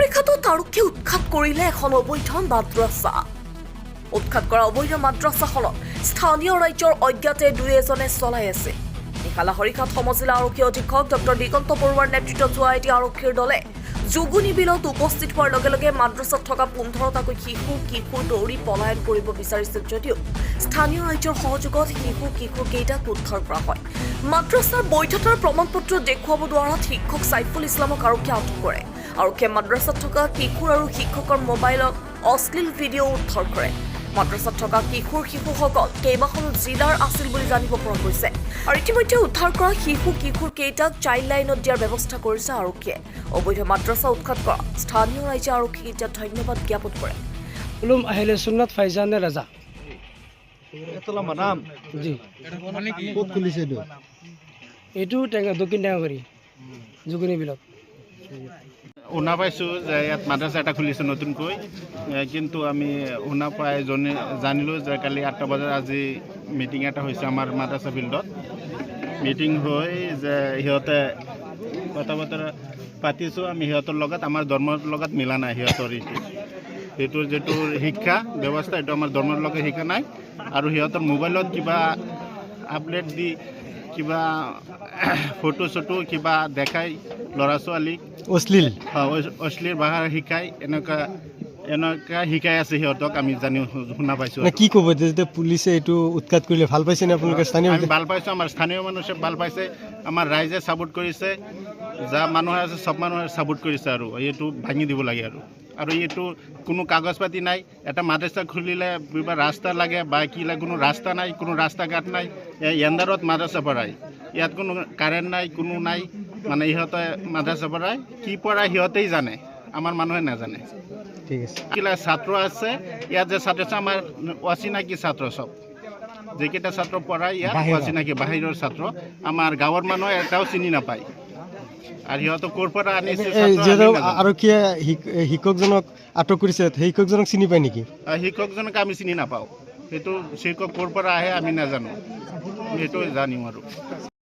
লাহৰীঘাটত আৰক্ষীয়ে উৎখাত কৰিলে এখন অবৈধ মাদ্ৰাছা। উৎখাত কৰা অবৈধ মাদ্ৰাছাখনত স্থানীয় ৰাজ্যৰ অজ্ঞাতে দুই এজনে চলাই আছে। নিশা লাহৰীঘাট সমজিলা আৰক্ষী অধীক্ষক ডক্টৰ দিগন্ত বৰুৱাৰ নেতৃত্বত যোৱা এটি আৰক্ষীৰ দলে যোগুনী বিলত উপস্থিত হোৱাৰ লগে লগে মাদ্ৰাছাত থকা 15টাকৈ কিশোৰ দৌৰি পলায়ন কৰিব বিচাৰিছিল যদিও স্থানীয় ৰাজ্যৰ সহযোগত কিশোৰকেইটাক উদ্ধাৰ কৰা হয়। মাদ্ৰাছাৰ বৈধতাৰ প্ৰমাণপত্ৰ দেখুৱাব নোৱাৰাত শিক্ষক সাইফুল ইছলামক আৰক্ষীয়ে আটক কৰে। আৰক্ষীয়ে মাদ্ৰাছাত থকা কিশোৰ আৰু শিক্ষকৰ মোবাইলত অশ্লীল ভিডিঅ' উদ্ধাৰ কৰে। মাদ্ৰাছাত থকা শিশুসকল কেইবাখনো জিলাৰ আছিল বুলি জানিব পৰা গৈছে। আৰু ইতিমধ্যে উদ্ধাৰ কৰা কিশোৰকেইটাক চাইল্ড লাইনত দিয়াৰ ব্যৱস্থা কৰিছে আৰক্ষীয়ে। অবৈধ মাদ্ৰাছা উৎখাত কৰা স্থানীয় ৰাইজে আৰক্ষীকেইটাক ধন্যবাদ জ্ঞাপন কৰে। উলুম আহিলে সুন্নত ফাইজান ৰাজা জি এইটো দক্ষিণ টেঙাগুৰি যোগিনী বিলত শুনা পাইছোঁ যে ইয়াত মাদ্ৰাছা এটা খুলিছে নতুনকৈ, কিন্তু আমি শুনা পাই জানিলোঁ যে কালি 8টা বজাত আজি মিটিং এটা হৈছে আমাৰ মাদ্ৰাছা ফিল্ডত। মিটিং হৈ যে সিহঁতে কথা বতৰা পাতিছোঁ আমি সিহঁতৰ লগত, আমাৰ ধৰ্মৰ লগত মিলা নাই। সিহঁতৰ যিটো শিক্ষা ব্যৱস্থা এইটো আমাৰ ধৰ্মৰ লগত শিকা নাই। আৰু সিহঁতৰ মোবাইলত কিবা আপডেট দি কিবা ফটো চটো কিবা দেখাই ল'ৰা ছোৱালীক অশ্লীল ভাষা শিকাই এনেকুৱা শিকাই আছে সিহঁতক। আমি শুনা পাইছোঁ। কি ক'ব যেতিয়া পুলিচে এইটো উৎখাত কৰিলে ভাল পাইছে নে আপোনালোকে? স্থানীয় আমি ভাল পাইছোঁ, আমাৰ স্থানীয় মানুহে ভাল পাইছে, আমাৰ ৰাইজে ছাপোৰ্ট কৰিছে, যা মানুহে আছে চব মানুহে ছাপোৰ্ট কৰিছে। আৰু এইটো ভাঙি দিব লাগে। আৰু এইটো কোনো কাগজ পাতি নাই। এটা মাদ্ৰাছা খুলিলে কিবা ৰাস্তা লাগে বা কি লাগে, কোনো ৰাস্তা নাই, কোনো ৰাস্তা ঘাট নাই। এণ্ডাৰত মাদ্ৰাছা পঢ়ায়, ইয়াত কোনো কাৰেণ্ট নাই, কোনো নাই। মানে ইহঁতে মাদ্ৰাছা পঢ়ায়, কি পঢ়ায় সিহঁতেই জানে, আমাৰ মানুহে নাজানে। ঠিক আছে। কিলা ছাত্ৰ আছে ইয়াত, যে ছাত্ৰ আছে আমাৰ অচিনাকি ছাত্ৰ, চব যিকেইটা ছাত্ৰ পঢ়ায় ইয়াত অচিনাকি বাহিৰৰ ছাত্ৰ, আমাৰ গাঁৱৰ মানুহে এটাও চিনি নাপায়। আৰু সিহঁতক ক'ৰ পৰা আনিছে আৰক্ষীয়ে শিক্ষকজনক আটক কৰিছে, শিক্ষকজনক চিনি পায় নেকি? শিক্ষকজনক আমি চিনি নাপাওঁ। সেইটো শিক্ষক ক'ৰ পৰা আহে আমি নাজানো, সেইটো জানিম আৰু।